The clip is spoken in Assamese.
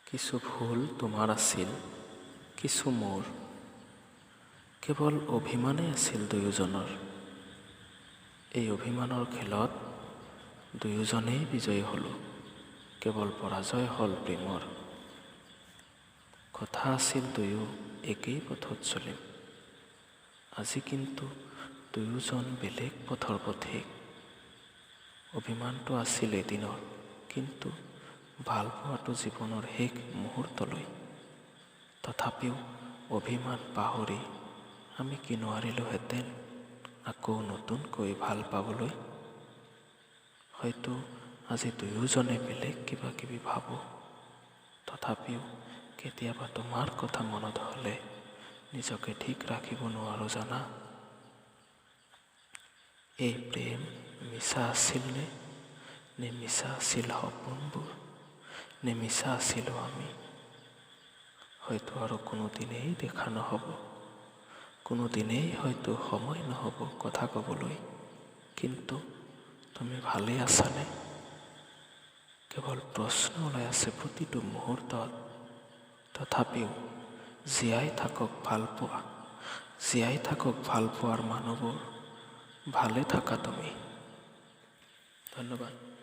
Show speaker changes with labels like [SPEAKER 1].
[SPEAKER 1] কিছু ভুল তোমাৰ আছিল, কিছু মোৰ। কেৱল অভিমানেই আছিল দুয়োজনৰ। এই অভিমানৰ খেলত দুয়োজনেই বিজয়ী হ'লোঁ, কেৱল পৰাজয় হ'ল প্ৰেমৰ। কথা আছিল দুয়ো একেই পথত চলিম, আজি কিন্তু দুয়োজন বেলেগ পথৰ পথিক। অভিমানটো আছিল এদিনৰ, কিন্তু ভাল পোৱাটো জীৱনৰ শেষ মুহূৰ্তলৈ। তথাপিও অভিমান পাহৰি আমি কি নোৱাৰিলোহেঁতেন আকৌ নতুনকৈ ভাল পাবলৈ। হয়তো আজি দুয়োজনে বেলেগ কিবা কিবি ভাবোঁ, তথাপিও কেতিয়াবা তোমাৰ কথা মনত হ'লে নিজকে ঠিক ৰাখিব নোৱাৰোঁ জানা। এই প্ৰেম মিছা আছিল নে মিছা আছিল সপোনবোৰ, নে মিছা আছিলোঁ আমি। হয়তো আৰু কোনোদিনেই দেখা নহ'ব, কোনোদিনেই হয়তো সময় নহ'ব কথা ক'বলৈ। কিন্তু তুমি ভালে আছানে? কেৱল প্ৰশ্ন ওলাই আছে প্ৰতিটো মুহূৰ্তত। তথাপিও জীয়াই থাকক ভালপোৱা, জীয়াই থাকক ভালপোৱাৰ মানুহবোৰ। ভালে থাকা তুমি। ধন্যবাদ।